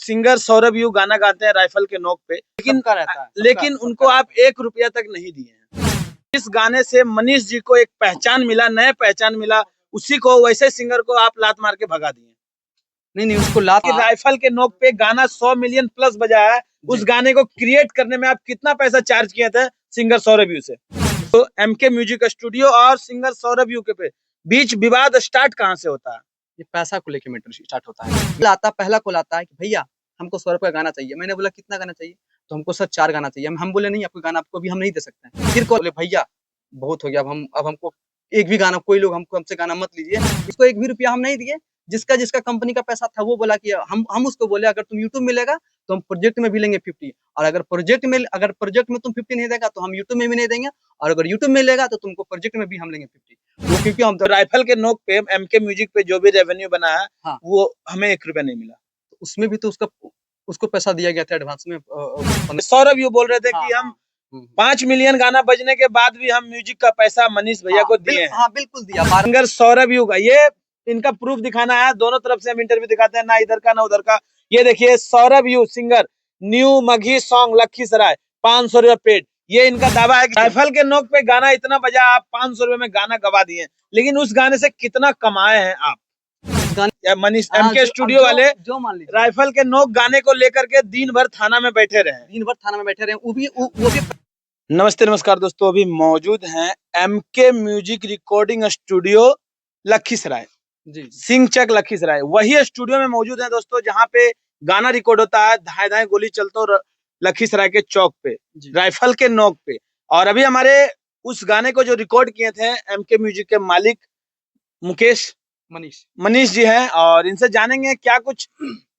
Singer Saurabh you गाना गाते हैं राइफल के नोक पे, लेकिन उनको आप 1 रुपया तक नहीं दिए हैं। इस गाने से मनीष जी को एक पहचान मिला, नया पहचान मिला, उसी को वैसे सिंगर को आप लात मार के भगा दिए। नहीं उसको लात राइफल के नोक पे गाना 100 मिलियन प्लस बजा है। उस गाने को क्रिएट करने में आप कितना पैसा चार्ज किए थे सिंगर सौरभ यू से? तो एमके म्यूजिक स्टूडियो और सिंगर सौरभ यू के बीच विवाद स्टार्ट कहाँ से होता है? ये पैसा को लेके मैटर स्टार्ट होता है। पहला कॉल आता है कि भैया हमको सौरभ का गाना चाहिए। मैंने बोला कितना गाना चाहिए? तो हमको सर 4 गाना चाहिए। हम बोले नहीं, आपको गाना आपको भी हम नहीं दे सकते हैं। फिर बोले भैया बहुत हो गया, अब हमको एक भी गाना, कोई लोग हमसे गाना मत लीजिए। इसको 1 भी रुपया हम नहीं दिए। जिसका कंपनी का पैसा था वो बोला कि हम उसको बोले अगर तुम यूट्यूब में लेगा तो हम प्रोजेक्ट में भी लेंगे 50, और अगर प्रोजेक्ट में तुम 50 नहीं देगा तो हम यूट्यूब में भी नहीं देंगे, और अगर यूट्यूब में लेगा तो तुमको प्रोजेक्ट में भी हम लेंगे 50। वो क्योंकि हम तो राइफल के नोक पे एमके म्यूजिक पे जो भी रेवेन्यू बना है, हाँ, वो हमें 1 रुपया नहीं मिला। तो उसमें भी तो उसको पैसा दिया गया था एडवांस में। सौरभ यू बोल रहे थे कि हम 5 मिलियन गाना बजने के बाद भी हम म्यूजिक का पैसा मनीष भैया को दिए। हाँ बिल्कुल दिया। सिंगर सौरभ यू का ये इनका प्रूफ दिखाना है। दोनों तरफ से हम इंटरव्यू दिखाते हैं, ना इधर का ना उधर का। ये देखिए Saurabh you singer, new मघी song Lakhisarai, 500 रुपया पेड। ये इनका दावा है कि राइफल के नोक पे गाना इतना बजा, आप 500 रुपए में गाना गवा दिए। लेकिन उस गाने से कितना कमाए हैं आप? मनीष एमके स्टूडियो वाले जो मान लीजिए राइफल के नोक गाने को लेकर के दिन भर थाना में बैठे रहे। वो भी नमस्ते नमस्कार दोस्तों, अभी मौजूद हैं MK music recording studio Lakhisarai, जी सिंहचक लखीसराय। वही स्टूडियो में मौजूद हैं दोस्तों जहां पे गाना रिकॉर्ड होता है, धाए धाए गोली चलता हो लखीसराय के चौक पे, राइफल के नोक पे। और अभी हमारे उस गाने को जो रिकॉर्ड किए थे एमके म्यूजिक के मालिक मुकेश मनीष जी हैं, और इनसे जानेंगे क्या कुछ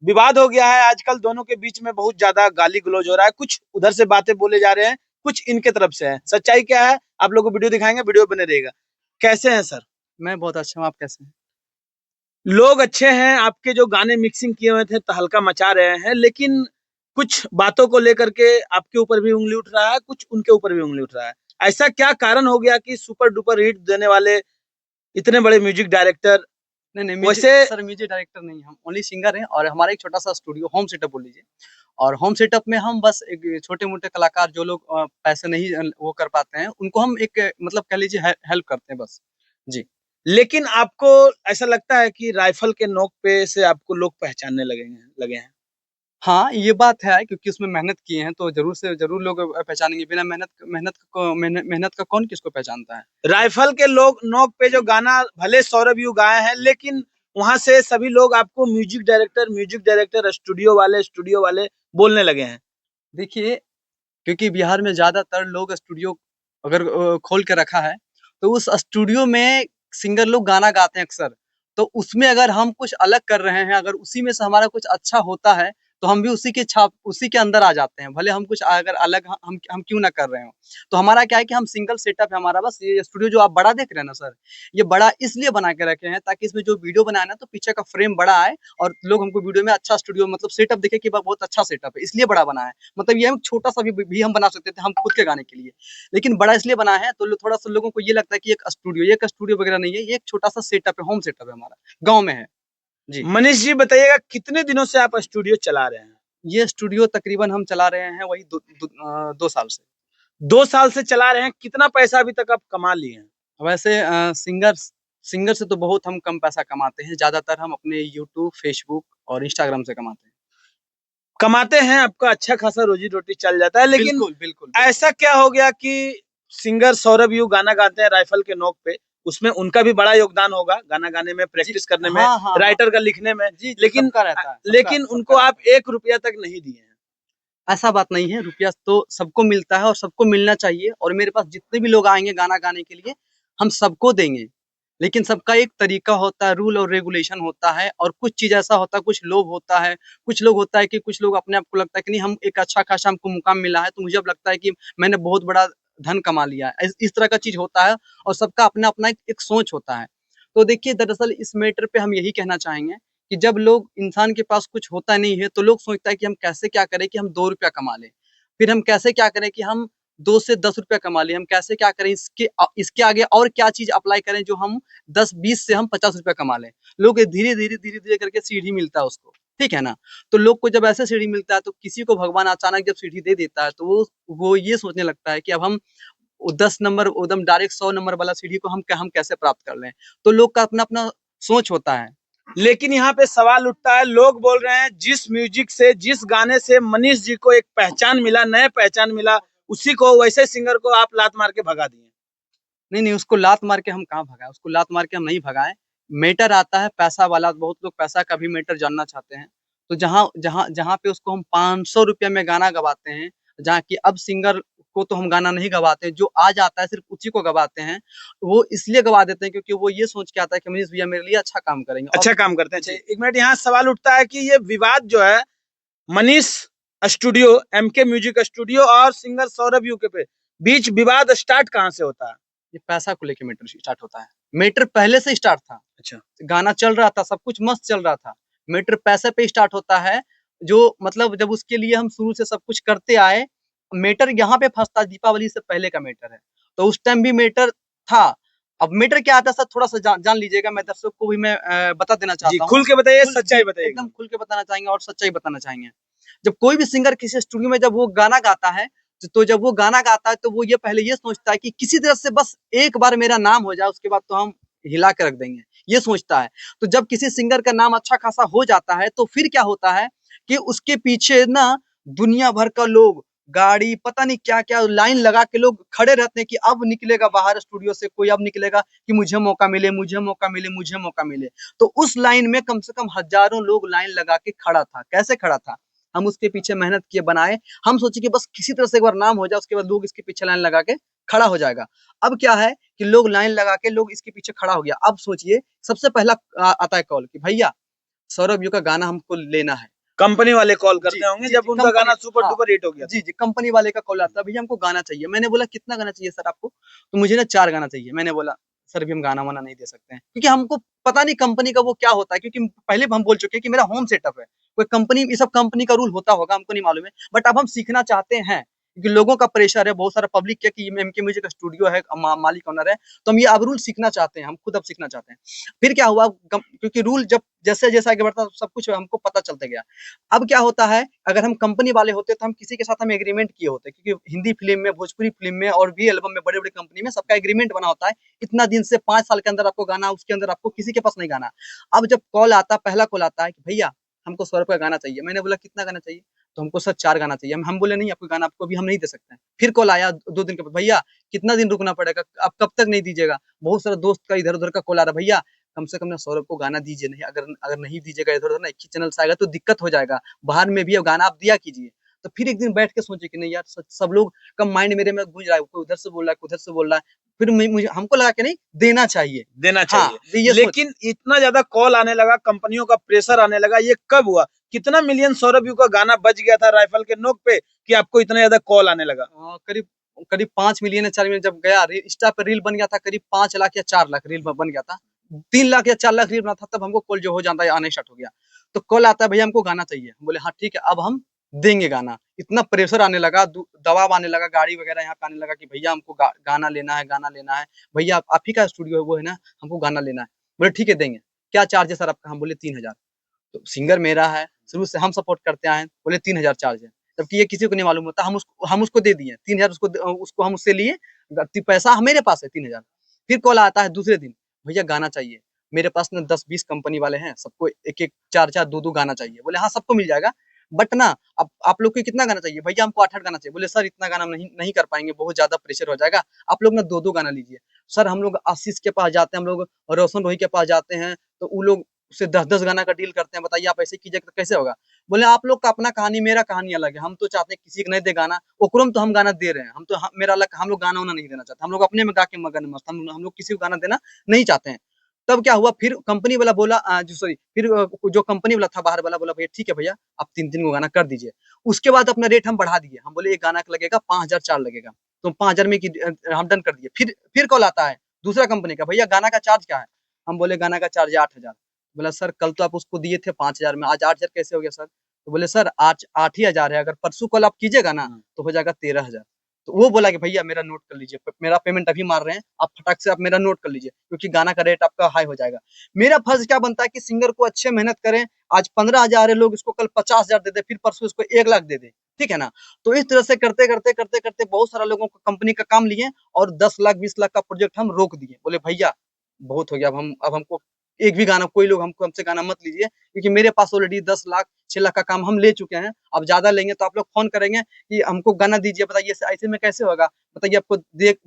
विवाद हो गया है। आजकल दोनों के बीच में बहुत ज्यादा गाली गलौज हो रहा है, कुछ उधर से बातें बोले जा रहे हैं, कुछ इनके तरफ से है। सच्चाई क्या है आप लोगों को वीडियो दिखाएंगे, वीडियो बने रहेगा। कैसे हैं सर? मैं बहुत अच्छा हूँ, आप कैसे हैं? लोग अच्छे हैं। आपके जो गाने मिक्सिंग किए हुए थे तहलका मचा रहे हैं, लेकिन कुछ बातों को लेकर के आपके ऊपर भी उंगली उठ रहा है, कुछ उनके ऊपर भी उंगली उठ रहा है। ऐसा क्या कारण हो गया कि सुपर डुपर हिट देने वाले इतने बड़े म्यूजिक डायरेक्टर? नहीं वैसे सर म्यूजिक डायरेक्टर नहीं, हम ओनली सिंगर हैं, और हमारा एक छोटा सा स्टूडियो होम सेटअप बोल लीजिए। और होम सेटअप में हम बस एक छोटे मोटे कलाकार जो लोग पैसे नहीं वो कर पाते हैं, उनको हम एक मतलब कह लीजिए हेल्प करते हैं बस जी। लेकिन आपको ऐसा लगता है कि राइफल के नोक पे से आपको लोग पहचानने लगे हैं? हाँ ये बात है, क्योंकि उसमें मेहनत किए हैं तो जरूर से जरूर लोग पहचानेंगे। बिना मेहनत का कौन किसको पहचानता है? राइफल के लोग नोक पे जो गाना भले सौरभ यू गाए हैं, लेकिन वहां से सभी लोग आपको म्यूजिक डायरेक्टर स्टूडियो वाले बोलने लगे हैं। देखिए क्योंकि बिहार में ज्यादातर लोग स्टूडियो अगर खोल के रखा है, तो उस स्टूडियो में सिंगर लोग गाना गाते हैं अक्सर। तो उसमें अगर हम कुछ अलग कर रहे हैं, अगर उसी में से हमारा कुछ अच्छा होता है, तो हम भी उसी के अंदर आ जाते हैं। भले हम कुछ अगर अलग हम क्यों ना कर रहे हो। तो हमारा क्या है कि हम सिंगल सेटअप है हमारा। बस ये स्टूडियो जो आप बड़ा देख रहे हैं ना सर, ये बड़ा इसलिए बना के रखे हैं ताकि इसमें जो वीडियो बनाए ना तो पीछे का फ्रेम बड़ा आए, और लोग हमको वीडियो में अच्छा स्टूडियो मतलब सेटअप देखे कि बहुत अच्छा सेटअप है, इसलिए बड़ा बना है। मतलब ये हम छोटा सा भी हम बना सकते थे हम खुद के गाने के लिए, लेकिन बड़ा इसलिए बना है तो थोड़ा सा लोगों को ये लगता है कि एक स्टूडियो वगैरह नहीं है, ये एक छोटा सा सेटअप है, होम सेटअप है हमारा, गाँव में है जी। मनीष जी बताइएगा, कितने दिनों से आप स्टूडियो चला रहे हैं? ये स्टूडियो तकरीबन हम चला रहे हैं वही 2 साल से। 2 साल से चला रहे हैं। कितना पैसा अभी तक आप कमा लिए हैं? वैसे सिंगर से तो बहुत हम कम पैसा कमाते हैं, ज्यादातर हम अपने यूट्यूब, फेसबुक और इंस्टाग्राम से कमाते हैं। आपका अच्छा खासा रोजी रोटी चल जाता है, लेकिन बिल्कुल। ऐसा क्या हो गया कि सिंगर सौरभ यू गाना गाते हैं राइफल के नोक पे, उसमें उनका भी बड़ा योगदान होगा, गाना गाने में, प्रैक्टिस करने में, राइटर का लिखने में, लेकिन उनको आप 1 रुपया तक नहीं दिए हैं। ऐसा बात नहीं है, रुपया तो सबको मिलता है और सबको मिलना चाहिए। और मेरे पास जितने भी लोग आएंगे गाना गाने के लिए, हम सबको देंगे, लेकिन सबका एक तरीका होता है, रूल और रेगुलेशन होता है। और कुछ चीज ऐसा होता है, कुछ लोग होता है, कुछ लोग होता है कि कुछ लोग अपने आप को लगता है कि नहीं हम एक अच्छा खासा हमको मुकाम मिला है, तो मुझे अब लगता है कि मैंने बहुत बड़ा धन कमा लिया है। इस तरह का चीज होता है, और सबका अपना अपना एक सोच होता है। तो देखिए दरअसल इस मैटर पे हम यही कहना चाहेंगे कि जब लोग इंसान के पास कुछ होता नहीं है, तो लोग सोचता है कि हम कैसे क्या करें कि हम 2 रुपया कमा लें, फिर हम कैसे क्या करें कि हम 2 से 10 रुपया कमा लें, हम कैसे क्या करें इसके आगे और क्या चीज अप्लाई करें जो हम 10-20 से हम 50 रुपया कमा लें। लोग धीरे धीरे करके सीढ़ी मिलता है उसको। ठीक है ना। तो लोग को जब ऐसे सीढ़ी मिलता है तो किसी को भगवान अचानक जब सीढ़ी दे देता है तो वो ये सोचने लगता है कि अब हम 10 नंबर एकदम डायरेक्ट 100 नंबर वाला सीढ़ी को हम कैसे प्राप्त कर लें। तो लोग का अपना अपना सोच होता है। लेकिन यहाँ पे सवाल उठता है, लोग बोल रहे हैं जिस म्यूजिक से, जिस गाने से मनीष जी को एक पहचान मिला, नया पहचान मिला, उसी को, वैसे सिंगर को आप लात मार के भगा दिए। नहीं, उसको लात मार के हम कहाँ भगाए, उसको लात मार के हम नहीं भगाए। मैटर आता है पैसा वाला, बहुत लोग पैसा का भी मैटर जानना चाहते हैं। तो जहाँ जहाँ जहाँ पे उसको हम 500 रुपये में गाना गवाते हैं, जहाँ की अब सिंगर को तो हम गाना नहीं गवाते, जो आ जाता है सिर्फ उसी को गवाते हैं। वो इसलिए गवा देते हैं क्योंकि वो ये सोच के आता है कि मनीष भैया मेरे लिए अच्छा काम करेंगे। अच्छा काम करते हैं। अच्छा, एक मिनट, यहाँ सवाल उठता है कि ये विवाद जो है Manish studio, MK music studio और सिंगर सौरभ यूके पे बीच विवाद स्टार्ट कहाँ से होता है? ये पैसा को लेके मैटर स्टार्ट होता है। मैटर पहले से स्टार्ट था। अच्छा, गाना चल रहा था, सब कुछ मस्त चल रहा था। मैटर पैसे पे स्टार्ट होता है, जो मतलब जब उसके लिए हम शुरू से सब कुछ करते आए, मैटर यहाँ पे फँसता है, दीपावली से पहले का मैटर है। तो उस टाइम भी मैटर था। अब मैटर क्या आता है सर, थोड़ा-सा जान लीजिएगा, मैं दर्शक को भी मैं बता देना जी चाहता हूँ। खुल के बताइए, खुल सच्चाई जी, बताइए एकदम एकदम। खुल के बताना चाहेंगे और सच्चाई बताना चाहेंगे। जब कोई भी सिंगर किसी स्टूडियो में जब वो गाना गाता है, तो जब वो गाना गाता है तो वो ये पहले ये सोचता है कि किसी तरह से बस एक बार मेरा नाम हो जाए, उसके बाद तो हम हिला के रख देंगे, ये सोचता है। तो जब किसी सिंगर का नाम अच्छा खासा हो जाता है तो फिर क्या होता है कि उसके पीछे ना दुनिया भर का लोग, गाड़ी, पता नहीं क्या-क्या लाइन लगा के लोग खड़े रहते हैं कि अब निकलेगा बाहर स्टूडियो से कोई, अब निकलेगा कि मुझे मौका मिले, मुझे मौका मिले, मुझे मौका मिले। तो उस लाइन में कम से कम हज़ारों लोग लाइन लगा के खड़ा था। कैसे खड़ा था? हम उसके पीछे मेहनत किए, बनाए। हम सोचे कि बस किसी तरह से एक बार नाम हो जाए, उसके बाद लोग इसके पीछे लाइन लगा के खड़ा हो जाएगा। अब क्या है कि लोग लाइन लगा के लोग इसके पीछे खड़ा हो गया। अब सोचिए सबसे पहला आता है कॉल कि भैया सौरभ यू का गाना हमको लेना है। कंपनी वाले कॉल जी, करते होंगे जी, जब जी, उनका कंपनी, गाना सुपर हाँ, डुपर हिट हो गया जी, तो। जी, कंपनी वाले का कॉल आता है, भैया हमको गाना चाहिए। मैंने बोला कितना गाना चाहिए सर आपको? तो मुझे ना 4 गाना चाहिए। मैंने बोला सर अभी हम गाना-वाना नहीं दे सकते हैं। क्योंकि हमको पता नहीं कंपनी का वो क्या होता है, क्योंकि पहले भी हम बोल चुके हैं कि मेरा होम सेटअप है। कोई कंपनी, ये सब कंपनी का रूल होता होगा, हमको नहीं मालूम है। बट अब हम सीखना चाहते हैं, क्योंकि लोगों का प्रेशर है, बहुत सारा पब्लिक क्या कि एमके म्यूजिक स्टूडियो है, मालिक ओनर है, तो हम ये अब रूल सीखना चाहते हैं, हम खुद अब सीखना चाहते हैं। फिर क्या हुआ, क्योंकि रूल जब जैसे-जैसे आगे बढ़ता सब कुछ हमको पता चलता गया। अब क्या होता है, अगर हम कंपनी वाले होते तो हम किसी के साथ हम एग्रीमेंट किए होते, क्योंकि हिंदी फ़िल्म में, भोजपुरी फ़िल्म में और भी एल्बम में, बड़े-बड़े कंपनी में सबका एग्रीमेंट बना होता है। इतना दिन से 5 साल के अंदर आपको गाना, उसके अंदर आपको किसी के पास नहीं गाना। अब जब कॉल आता, पहला कॉल आता है कि भैया हमको सौरभ का गाना चाहिए। मैंने बोला कितना गाना चाहिए? तो हमको सर 4 गाना चाहिए। हम बोले नहीं, आपको गाना आपको अभी हम नहीं दे सकते हैं। फिर कॉल आया 2 दिन के बाद, भैया कितना दिन रुकना पड़ेगा? आप कब तक नहीं दीजिएगा? बहुत सारा दोस्त का इधर-उधर का कॉल आ रहा है, भैया कम से कम ना सौरभ को गाना दीजिए, नहीं अगर अगर नहीं दीजिएगा इधर-उधर ना, एक ही चैनल से आएगा तो दिक्कत हो जाएगा। बाहर में भी अब गाना आप दिया कीजिए। तो फिर एक दिन बैठ के सोचे कि नहीं यार, सब लोग का माइंड मेरे में गूंज रहा है, कोई उधर से बोल रहा है, कोई उधर से बोल रहा है। फिर मुझे हमको लगा कि नहीं देना चाहिए। देना हाँ, चाहिए। तो ये सोच, लेकिन इतना ज्यादा कॉल आने लगा, कंपनियों का प्रेशर आने लगा, ये कब हुआ? कितना मिलियन सौरभ यू का गाना बज गया था राइफल के नोक पे कि आपको इतना ज्यादा कॉल आने लगा? करीब करीब 5 मिलियन या 4 मिलियन जब गया, इंस्टा पे रील बन गया था, करीब 5 लाख या 4 लाख रील बन गया था। 3 लाख या 4 लाख रील बना था, तब हमको कॉल जो हो जाता है, आने स्टार्ट हो गया। तो कॉल आता है भैया हमको गाना चाहिए। हम बोले हाँ ठीक है, अब हम देंगे गाना। इतना प्रेशर आने लगा, दबाव आने लगा, गाड़ी वगैरह यहाँ पे आने लगा कि भैया हमको गाना लेना है, गाना लेना है। भैया आप ही का स्टूडियो है वो है ना, हमको गाना लेना है। बोले ठीक है देंगे। क्या चार्ज है सर आपका? हम बोले 3,000। तो सिंगर मेरा है, शुरू से हम सपोर्ट करते आए हैं, बोले 3,000 चार्ज है। जबकि ये किसी को नहीं मालूम होता, हम उसको दे दिए 3,000, उसको हम उससे लिए, पैसा मेरे पास है 3,000। फिर कॉल आता है दूसरे दिन, भैया गाना चाहिए। मेरे पास ना 10-20 कंपनी वाले हैं, सबको एक-एक, 4-4, 2-2 गाना चाहिए। बोले हाँ सबको मिल जाएगा, बट ना अब आप लोग को कितना गाना चाहिए? भैया हमको 8-8 गाना चाहिए। बोले सर इतना गाना हम नहीं नहीं कर पाएँगे, बहुत ज़्यादा प्रेशर हो जाएगा। आप लोग ना 2-2 गाना लीजिए। सर हम लोग आशीष के पास जाते हैं, हम लोग रोशन रोही के पास जाते हैं, तो वो लोग उससे 10-10 गाना का डील करते हैं। बताइए आप ऐसे कीजिएगा तो कैसे होगा? बोले आप लोग का अपना कहानी, मेरा कहानी अलग है। हम तो चाहते हैं किसी को नहीं दे गाना, ओकरो में तो हम गाना दे रहे हैं। हम तो मेरा अलग, हम लोग गाना-वाना नहीं देना चाहते। हम लोग अपने में गा के मगन मस्त, हम लोग किसी को गाना देना नहीं चाहते हैं। तब क्या हुआ, फिर कंपनी वाला बोला, जो सॉरी, फिर जो कंपनी वाला था बाहर वाला, बोला भैया ठीक है भैया, आप 3-3 को गाना कर दीजिए। उसके बाद अपना रेट हम बढ़ा दिए। हम बोले एक गाना का लगेगा 5,000, 4 लगेगा। तो 5,000 में हम डन कर दिए। फिर कॉल आता है दूसरा कंपनी का, भैया गाना का चार्ज क्या है? हम बोले गाना का चार्ज है 8,000। बोला सर कल तो आप उसको दिए थे 5,000 में, आज 8,000 कैसे हो गया सर? तो बोले सर आज 8 ही हज़ार है, अगर परसों कॉल आप कीजिएगा ना तो हो जाएगा 13,000। तो वो बोला कि भैया मेरा नोट कर लीजिए, मेरा पेमेंट अभी मार रहे हैं, आप फटाक से आप मेरा नोट कर लीजिए, क्योंकि गाना का रेट आपका हाई हो जाएगा। मेरा फर्ज क्या बनता है कि सिंगर को अच्छे मेहनत करें, आज 15,000 है लोग, इसको कल 50,000 दे दे, फिर परसों इसको 1 लाख दे दे, ठीक है ना। तो इस तरह से करते करते करते करते बहुत सारा लोगों को कंपनी का काम लिए, और 10 लाख 20 लाख का प्रोजेक्ट हम रोक दिए। बोले भैया बहुत हो गया, अब हमको एक भी गाना, कोई लोग हमको हमसे गाना मत लीजिए, क्योंकि मेरे पास ऑलरेडी 10 लाख 6 लाख का काम हम ले चुके हैं। अब ज्यादा लेंगे तो आप लोग फोन करेंगे कि हमको गाना दीजिए, बताइए ऐसे में कैसे होगा, बताइए आपको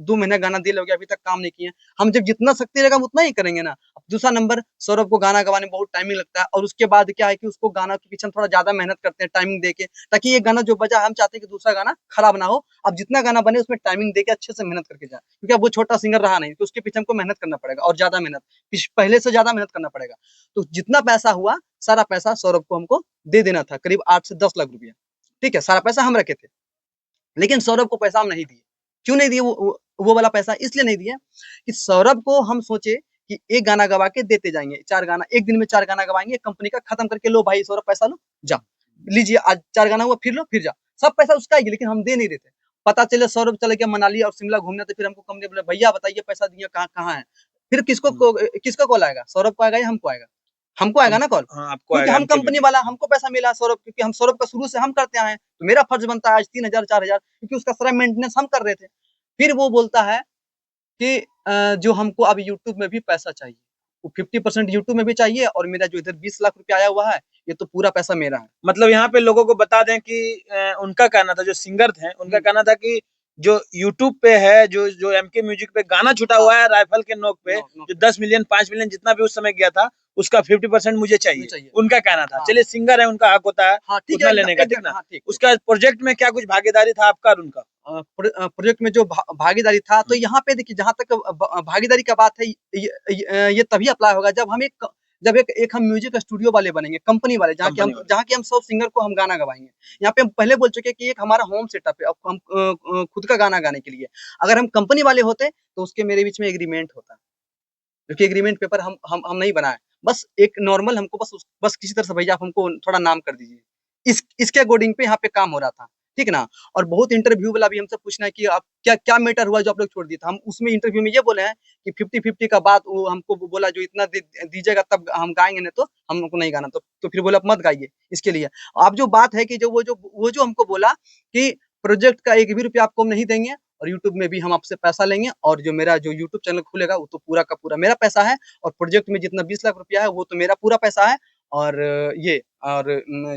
2 महीने गाना दिए लोगे, अभी तक काम नहीं किए। हम जब जितना शक्ति रहेगा हम उतना ही करेंगे ना। दूसरा नंबर, सौरभ को गाना गवाने में बहुत टाइमिंग लगता है, और उसके बाद क्या है कि उसको गाना के पीछे हम थोड़ा ज्यादा मेहनत करते हैं टाइमिंग देके, ताकि ये गाना जो बजा हम चाहते हैं कि दूसरा गाना खराब ना हो। अब जितना गाना बने उसमें टाइमिंग देके अच्छे से मेहनत करके जाए, क्योंकि अब वो छोटा सिंगर रहा नहीं, तो उसके पीछे हमको मेहनत करना पड़ेगा, और ज्यादा मेहनत, पहले से ज्यादा मेहनत करना पड़ेगा। तो जितना पैसा हुआ सारा पैसा सौरभ को हमको दे देना था, करीब 8 से 10 लाख रुपया, ठीक है। सारा पैसा हम रखे थे, लेकिन सौरभ को पैसा हम नहीं दिए। क्यों नहीं दिए वो वाला पैसा? इसलिए नहीं दिए कि सौरभ को हम सोचे कि एक गाना गवा के देते जाएंगे, 4 गाना एक दिन में, 4 गाना गवाएंगे कंपनी का, खत्म करके लो भाई सौरभ पैसा लो, जा लीजिए, आज 4 गाना हुआ, फिर लो फिर जा, सब पैसा उसका ही, लेकिन हम दे नहीं देते। पता चले सौरभ चले गया मनाली और शिमला घूमने, तो फिर हमको कंपनी बोले भैया बताइए पैसा दिए कहाँ कहाँ है। फिर किसको कॉल आएगा? सौरभ को आएगा या हमको आएगा? हमको आएगा ना कॉल, हाँ, आपको क्योंकि आएगा हम MK कंपनी म्यूजिक। वाला, हमको पैसा मिला सौरभ, क्योंकि हम सौरभ का शुरू से हम करते आए हैं, तो मेरा फर्ज बनता है आज 3,000 4,000, क्योंकि उसका सारा मेंटेनेंस हम कर रहे थे। फिर वो बोलता है कि जो हमको अब यूट्यूब में भी पैसा चाहिए, वो 50% यूट्यूब में भी चाहिए, और मेरा जो इधर 20 लाख रुपया आया हुआ है, ये तो पूरा पैसा मेरा है। मतलब यहाँ पे लोगों को बता दें कि उनका कहना था, जो सिंगर थे उनका कहना था कि जो यूट्यूब पे है, जो MK म्यूजिक पे गाना छुटा हुआ है राइफल के नोक पे, जो 10 मिलियन 5 मिलियन जितना भी उस समय गया था, उसका 50% मुझे चाहिए, उनका कहना था। चलिए, सिंगर है, उनका हक होता है उतना लेने का, ठीक ना। उसका प्रोजेक्ट में क्या कुछ भागीदारी था आपका और उनका? प्रोजेक्ट में जो भागीदारी था, तो यहाँ पे देखिए, जहां तक भागीदारी का बात है, ये तभी अप्लाई होगा जब एक हम म्यूजिक स्टूडियो वाले बनेंगे, कंपनी वाले, जहाँ की हम सब सिंगर को हम गाना गवाएंगे। यहाँ पे हम पहले बोल चुके हैं कि एक हमारा होम सेटअप है, अब हम खुद का गाना गाने के लिए। अगर हम कंपनी वाले होते तो उसके मेरे बीच में एग्रीमेंट होता, क्योंकि एग्रीमेंट पेपर हम नहीं बनाए। बस एक नॉर्मल हमको बस किसी तरह से भैया आप हमको थोड़ा नाम कर दीजिए, इसके अकॉर्डिंग पे यहाँ पे काम हो रहा था, ठीक ना। और बहुत इंटरव्यू वाला भी हमसे पूछना है कि आप क्या क्या मैटर हुआ जो आप लोग छोड़ दिए था। हम उसमें इंटरव्यू में ये बोले हैं कि 50-50 का बात, वो हमको बोला जो इतना दीजिएगा तब हम गाएंगे, नहीं तो हमको नहीं गाना। तो फिर बोला मत गाइए इसके लिए। अब जो बात है कि वो जो हमको बोला कि प्रोजेक्ट का 1 भी रुपया आपको हम नहीं देंगे, और यूट्यूब में भी हम आपसे पैसा लेंगे, और जो मेरा जो यूट्यूब चैनल खुलेगा वो तो पूरा का पूरा मेरा पैसा है, और प्रोजेक्ट में जितना 20 लाख रुपया है वो तो मेरा पूरा पैसा है, और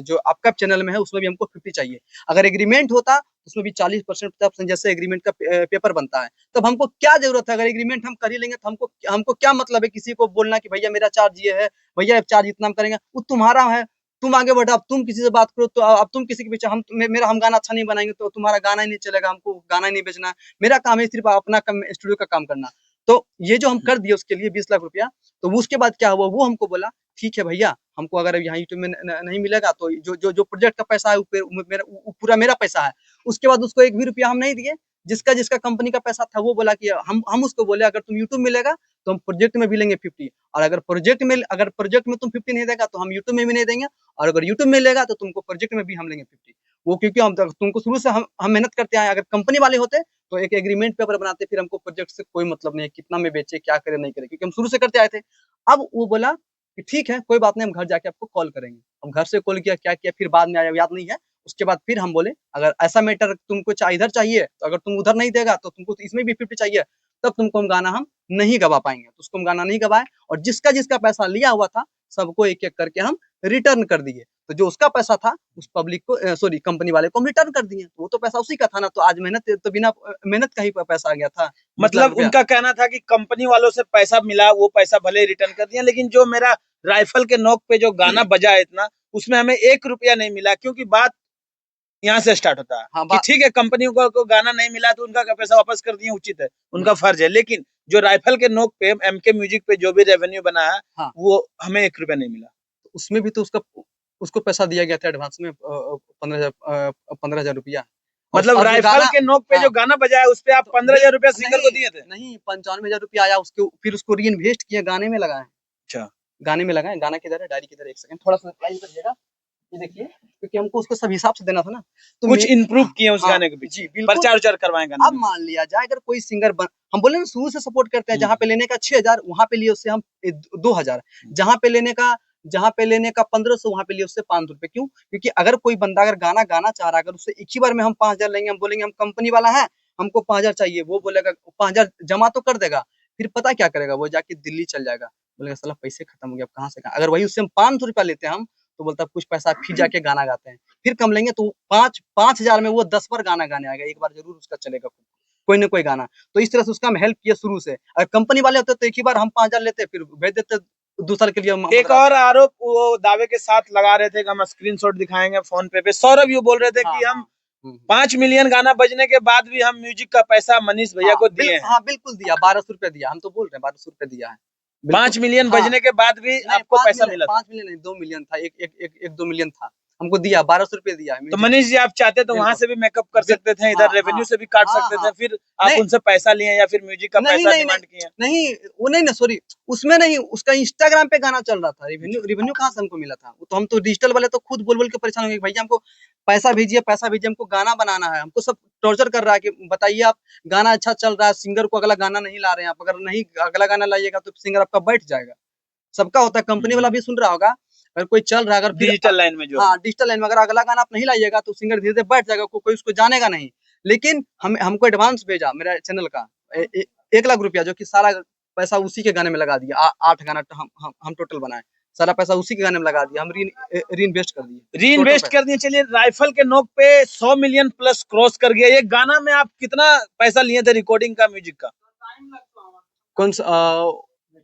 जो आपका चैनल में है उसमें भी हमको 50 चाहिए। अगर एग्रीमेंट होता उसमें भी 40% 50% जैसे एग्रीमेंट का पेपर बनता है, तब हमको क्या जरूरत है? अगर एग्रीमेंट हम कर ही लेंगे तो हमको क्या मतलब है किसी को बोलना कि भैया मेरा चार्ज ये है, भैया चार्ज इतना हम करेंगे, वो तुम्हारा है, तुम आगे बढ़ो, अब तुम किसी से बात करो, तो अब तुम किसी के पीछे, हम गाना अच्छा नहीं बनाएंगे तो तुम्हारा गाना ही नहीं चलेगा, हमको गाना ही नहीं बेचना। मेरा काम है सिर्फ अपना स्टूडियो का काम करना। तो ये जो हम कर दिए उसके लिए 20 लाख रुपया, तो उसके बाद क्या हुआ, वो हमको बोला ठीक है भैया, हमको अगर यहाँ यूट्यूब में नहीं मिलेगा तो जो प्रोजेक्ट का पैसा है वो पूरा मेरा पैसा है। उसके बाद उसको 1 भी रुपया हम नहीं दिए। जिसका कंपनी का पैसा था वो बोला कि हम उसको बोले अगर तुम यूट्यूब मिलेगा तो हम प्रोजेक्ट में भी लेंगे 50, और अगर प्रोजेक्ट में तुम 50 नहीं देगा तो हम यूट्यूब में भी नहीं देंगे, और अगर यूट्यूब में लेगा तो तुमको प्रोजेक्ट में भी हम लेंगे 50। वो क्योंकि हम तुमको शुरू से हम मेहनत करते आए। अगर कंपनी वाले होते तो एक एग्रीमेंट पेपर बनाते, फिर हमको प्रोजेक्ट से कोई मतलब नहीं है कितना में बेचे, क्या करे नहीं करे, क्योंकि हम शुरू से करते आए थे। अब वो बोला कि ठीक है कोई बात नहीं, हम घर जाके आपको कॉल करेंगे। हम घर से कॉल किया, क्या किया फिर बाद में आया याद नहीं है। उसके बाद फिर हम बोले अगर ऐसा मैटर तुमको इधर चाहिए, तो अगर तुम उधर नहीं देगा तो तुमको तो इसमें भी 50 चाहिए, तब तुमको हम गाना हम नहीं गवा पाएंगे। तो उसको हम गाना नहीं गवाए, और जिसका पैसा लिया हुआ था सबको एक एक करके हम रिटर्न कर दिए। तो जो उसका पैसा था उस पब्लिक को, सॉरी कंपनी वाले को हम रिटर्न कर दिए। वो तो पैसा उसी का था ना, तो आज मेहनत तो बिना मेहनत का ही पैसा आ गया था। मतलब उनका कहना था कि कंपनी वालों से पैसा मिला, वो पैसा भले रिटर्न कर दिया, लेकिन जो मेरा राइफल के नोक पे जो गाना बजा है इतना, उसमें हमें 1 रुपया नहीं मिला। क्योंकि बात यहाँ से स्टार्ट होता है हाँ, कि ठीक है, कंपनियों को गाना नहीं मिला तो उनका पैसा वापस कर दिए, उचित है, उनका फर्ज है। लेकिन जो राइफल के नोक पे MK म्यूजिक पे जो भी रेवेन्यू बना है, हाँ, वो हमें 1 रुपया नहीं मिला। उसमें भी तो उसको पैसा दिया गया था एडवांस में 15,000 रुपया। मतलब राइफल के नोक पे जो गाना बजा है उस पे आप 15,000 रुपया सिंगर को दिए थे? नहीं, 95,000 रुपया आया, उसके फिर उसको री इन्वेस्ट किया, गाने में लगाए। अच्छा, गाने में लगाए। गाना किधर है, डायरी किधर है, 1 सेकंड थोड़ा सा लाइन करिएगा। ये देखिए, क्योंकि हमको उसको सब हिसाब से देना था ना, तो कुछ इम्प्रूव किए उस हाँ, गाने के पीछे, जी बिल्कुल। प्रचार उचार करवाए गाने अब में। मान लिया जाए अगर कोई सिंगर हम बोले ना शुरू से सपोर्ट करते हैं, जहाँ पे लेने का 6,000 वहां पे लिए उससे हम 2,000, जहाँ पे लेने का 1500 वहां पे लिए उससे 500 रुपए। क्यों? क्योंकि अगर कोई बंदा अगर गाना गाना चाह रहा है, अगर उससे एक ही बार में हम 5,000 लेंगे, हम बोलेंगे हम कंपनी वाला है, हमको 5,000 चाहिए, वो बोलेगा 5,000 जमा तो कर देगा, फिर पता क्या करेगा, वो जाके दिल्ली चल जाएगा, बोलेगा साला पैसे खत्म हो गया, अब कहाँ से अगर वही उससे हम 500 रुपया लेते हैं हम, तो बोलता कुछ पैसा फिर जाके गाना गाते हैं, फिर कम लेंगे तो 5,000 में वो 10 बार गाना गाने आएगा, एक बार जरूर उसका चलेगा कोई ना कोई गाना। तो इस तरह से उसका हम हेल्प किया शुरू से। अगर कंपनी वाले होते तो एक ही बार हम 5,000 लेते, फिर भेज देते दूसरे के लिए हम एक और आरोप वो दावे के साथ लगा रहे थे कि हम स्क्रीनशॉट दिखाएंगे फोन पे सौरभ यू बोल रहे थे कि हम 5 मिलियन गाना बजने के बाद भी हम म्यूजिक का पैसा मनीष भैया को दिए हैं। हाँ बिल्कुल दिया, 1,200 रुपया दिया, हम तो बोल रहे हैं 1,200 रुपया दिया है। 5 मिलियन बजने के बाद भी आपको पैसा मिला था? 5 मिलियन नहीं, 2 मिलियन था, एक 2 मिलियन था, हमको दिया 1,200 रुपये दिया है। तो मनीष जी आप चाहते तो वहां से भी मेकअप कर सकते थे, इधर रेवेन्यू से भी काट सकते थे, फिर आप उनसे पैसा लिए या फिर म्यूजिक का पैसा डिमांड किए? नहीं, वो नहीं ना, सॉरी, उसमें नहीं, उसका इंस्टाग्राम पे गाना चल रहा था, रेवेन्यू कहाँ से हमको मिला था? वो तो हम तो डिजिटल वाले तो खुद बोल बोल के परेशान हो गए, भैया हमको पैसा भेजिए, हमको गाना बनाना है, हमको सब टॉर्चर कर रहा है कि बताइए आप, गाना अच्छा चल रहा है, सिंगर को अगला गाना नहीं ला रहे हैं आप, अगर नहीं अगला गाना लाइएगा तो सिंगर आपका बैठ जाएगा। सबका होता है, कंपनी वाला भी सुन रहा होगा, अगर कोई चल रहा है, अगर डिजिटल लाइन में जो हाँ डिजिटल लाइन में अगर अगला गाना आप नहीं लाइएगा तो सिंगर धीरे धीरे बैठ जाएगा, कोई उसको जानेगा नहीं। लेकिन हमको एडवांस भेजा मेरा चैनल का 1,00,000 रुपया, जो कि सारा पैसा उसी के गाने में लगा दिया, 8 गाना हम टोटल बनाए, सारा पैसा उसी के गाने में लगा दिया, हम री इन्वेस्ट कर दिए, चलिए राइफल के नोक पे 100 मिलियन प्लस क्रॉस कर गया, ये गाना में आप कितना पैसा लिए थे रिकॉर्डिंग का, म्यूजिक का? कौन सा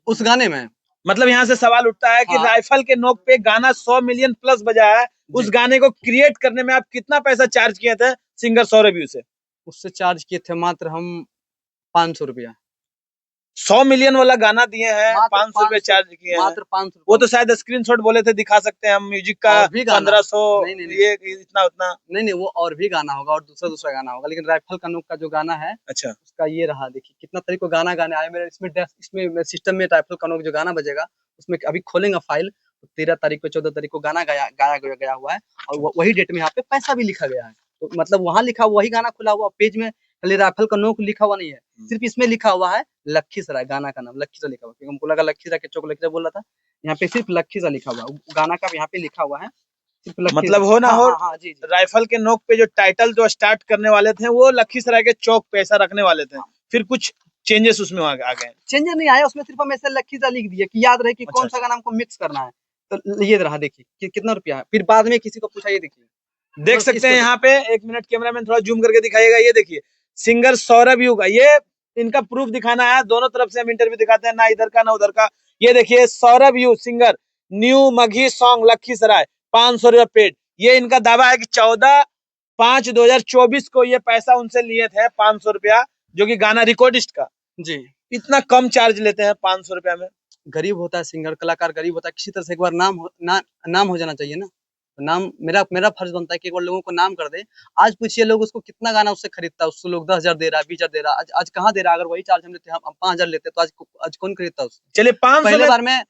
उस गाने में? मतलब यहाँ से सवाल उठता है कि राइफल के नोक पे गाना 100 मिलियन प्लस बजा है, उस गाने को क्रिएट करने में आप कितना पैसा चार्ज किए थे सिंगर सौरभ यू से? उससे चार्ज किए थे मात्र हम 500 रुपया। 100 मिलियन वाला गाना दिए हैं, 500 रुपए चार्ज किए हैं, मात्र 500। वो तो शायद स्क्रीनशॉट बोले थे दिखा सकते हैं हम, म्यूजिक का 1500 ये इतना उतना नहीं, वो और भी गाना होगा और दूसरा गाना होगा, लेकिन राइफल का नोक का जो गाना है, अच्छा उसका ये रहा, देखिए कितना तरीके को गाना गाने आया मेरे इसमें सिस्टम में राइफल का नोक जो गाना बजेगा, उसमें अभी खोलेंगे फाइल, 13 तारीख को 14 तारीख को गाना गाया गया हुआ है, और वही डेट में यहाँ पे पैसा भी लिखा गया है, तो मतलब वहाँ लिखा वही गाना खुला हुआ पेज में, खाली राइफल का नोक लिखा हुआ नहीं है, सिर्फ इसमें लिखा हुआ है लखीसराय, गाना का नाम लखीसराय लिखा हुआ है, हमको लगा लखीसराय के चौक लखीसराय बोल रहा था, यहाँ पे सिर्फ लखीसराय लिखा हुआ है, गाना का यहाँ पे लिखा हुआ है, मतलब हो ना हो राइफल के नोक पे जो टाइटल जो स्टार्ट करने वाले थे वो लखीसराय के चौक पे ऐसा रखने वाले थे, फिर कुछ चेंजेस उसमें आ गए? चेंजेस नहीं आया, उसमें सिर्फ हम ऐसे लखीसराय लिख दिए कि याद रहे कि कौन सा गाना हमको मिक्स करना है, तो ये रहा, देखिए कितना रुपया है, फिर बाद में किसी को पूछा, ये देखिए देख सकते हैं यहाँ पे, 1 मिनट कैमरामैन थोड़ा जूम करके दिखाइएगा, ये देखिए सिंगर सौरभ यू का, ये इनका प्रूफ दिखाना है, दोनों तरफ से हम इंटरव्यू दिखाते हैं, ना इधर का ना उधर का। ये देखिए Saurabh you singer, new मघी song Lakhisarai, 500 रुपया पेड, ये इनका दावा है कि 14/5/2024 को ये पैसा उनसे लिए थे 500 रुपया, जो कि गाना रिकॉर्डिस्ट का। जी इतना कम चार्ज लेते हैं 500 रुपया में? गरीब होता है सिंगर, कलाकार गरीब होता है, किसी तरह से एक बार नाम हो जाना चाहिए ना, नाम मेरा फर्ज बनता है कि एक बार लोगों को नाम कर दे। आज पूछिए लोग उसको कितना गाना उससे खरीदता है, उसको लोग 10,000 दे रहा है, 20,000 दे रहा है, आज कहाँ दे रहा है? अगर वही चार्ज हम लेते हम 5,000 लेते तो आज कौन खरीदता है उसको? चलिए 500 पहले बार में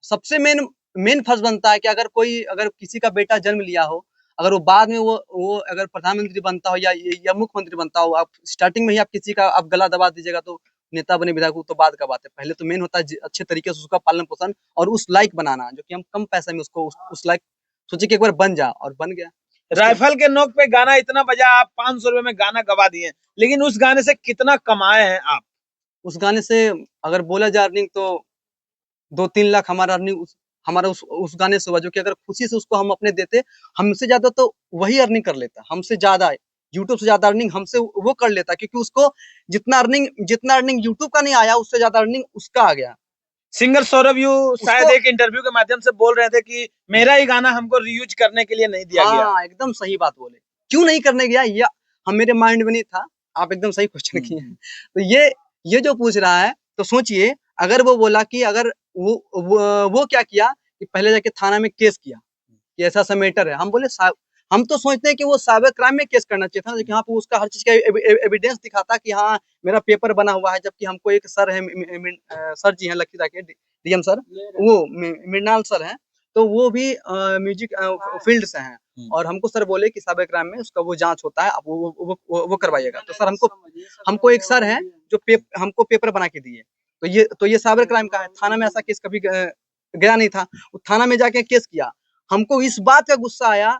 सबसे मेन फर्ज बनता है कि अगर किसी का बेटा जन्म लिया हो, अगर वो बाद में वो अगर प्रधानमंत्री बनता हो या मुख्यमंत्री बनता हो, आप स्टार्टिंग में ही आप किसी का आप गला दबा दीजिएगा तो नेता बने विधायक, तो बाद का बात है, पहले तो मेन होता है अच्छे तरीके से उसका पालन पोषण और उस लायक बनाना, जो कि हम कम पैसे में उसको उस लायक सोचे कि एक बार बन जा, और बन गया। राइफल के नोक पे गाना इतना बजा, आप 500 रुपए में गाना गवा दिए, लेकिन उस गाने से कितना कमाए हैं आप? उस गाने से अगर बोला जाए अर्निंग तो 2-3 लाख हमारा अर्निंग हमारा उस गाने से हुआ, जो कि अगर खुशी से उसको हम अपने देते, हमसे ज्यादा तो वही अर्निंग कर लेता, हमसे ज्यादा यूट्यूब से ज्यादा अर्निंग हमसे वो कर लेता, क्योंकि उसको जितना अर्निंग यूट्यूब का नहीं आया, उससे ज्यादा अर्निंग उसका आ गया। सिंगर सौरभ यू शायद एक इंटरव्यू के माध्यम से बोल रहे थे कि मेरा ही गाना हमको रीयूज करने के लिए नहीं दिया गया। हाँ, एकदम सही बात बोले, क्यों नहीं करने गया, ये हम मेरे माइंड में नहीं था, आप एकदम सही क्वेश्चन किए हैं। तो ये जो पूछ रहा है, तो सोचिए अगर वो बोला कि अगर वो क्या किया कि पहले जाके थाना में केस किया कि ऐसा ऐसा मैटर है, हम बोले हम तो सोचते हैं कि वो साइबर क्राइम में केस करना चाहिए था, लेकिन यहाँ पे उसका हर चीज का एविडेंस दिखाता कि हाँ मेरा पेपर बना हुआ है, जबकि हमको एक सर है, सर जी हैं लखीसराय के डीएम सर, वो मृणाल सर हैं, तो वो भी म्यूजिक फील्ड से हैं और हमको सर बोले कि साइबर क्राइम में उसका वो जांच होता है, आप वो करवाइएगा। तो सर हमको एक सर है जो हमको पेपर बना के दिए, तो ये साइबर क्राइम का है। थाना में ऐसा केस कभी गया नहीं था, वो थाना में जाके केस किया। हमको इस बात का गुस्सा आया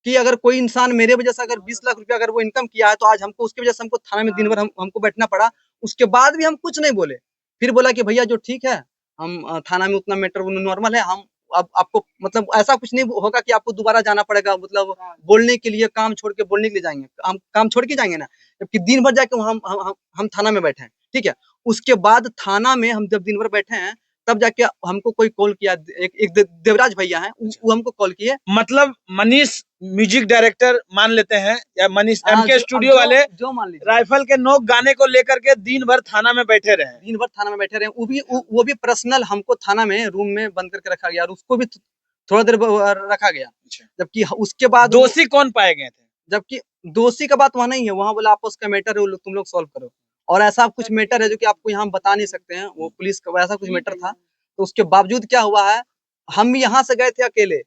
कि अगर कोई इंसान मेरे वजह से अगर 20 लाख रुपया अगर वो इनकम किया है, तो आज हमको उसकी वजह से हमको थाना में दिन भर हमको बैठना पड़ा। उसके बाद भी हम कुछ नहीं बोले। फिर बोला कि भैया जो ठीक है, हम थाना में उतना मैटर नॉर्मल है, हम अब आपको मतलब ऐसा कुछ नहीं होगा कि आपको दोबारा जाना पड़ेगा, मतलब बोलने के लिए, काम छोड़ के बोलने के लिए जाएंगे, हम काम छोड़ के जाएंगे ना, जबकि दिन भर जाके हम थाना में बैठे हैं, ठीक है। उसके बाद थाना में हम जब दिन भर बैठे हैं, तब जाके हमको कोई कॉल किया, एक देवराज भैया हैं, वो हमको कॉल किए। मतलब मनीष म्यूजिक डायरेक्टर मान लेते हैं, या मनीष एमके स्टूडियो वाले जो मान लीजिए राइफल के नोक गाने को लेकर के दिन भर थाना में बैठे रहे। दिन भर थाना में बैठे रहे, वो भी पर्सनल हमको थाना में रूम में बंद करके रखा गया, और उसको भी थोड़ा देर रखा गया। जबकि उसके बाद दोषी कौन पाए गए थे? जबकि दोषी का बात वहां नहीं है, वहां बोला आपस का मैटर है, तुम लोग सॉल्व करो। और ऐसा कुछ मैटर है जो कि आपको यहाँ बता नहीं सकते हैं, वो पुलिस का ऐसा कुछ मैटर था। तो उसके बावजूद क्या हुआ है, हम यहाँ से गए थे अकेले,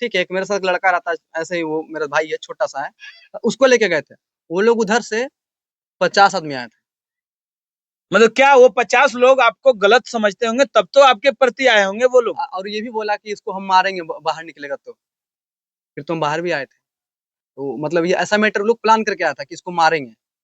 ठीक है, एक मेरे साथ लड़का रहता है, ऐसे ही वो मेरा भाई है, छोटा सा है, उसको लेके गए थे। वो लोग उधर से 50 आदमी आए थे। मतलब क्या वो 50 लोग आपको गलत समझते होंगे, तब तो आपके प्रति आए होंगे वो लोग। और ये भी बोला कि इसको हम मारेंगे बाहर निकलेगा तो। फिर तो हम बाहर भी आए थे। तो मतलब ये ऐसा मैटर लोग प्लान करके आया था कि इसको मारेंगे।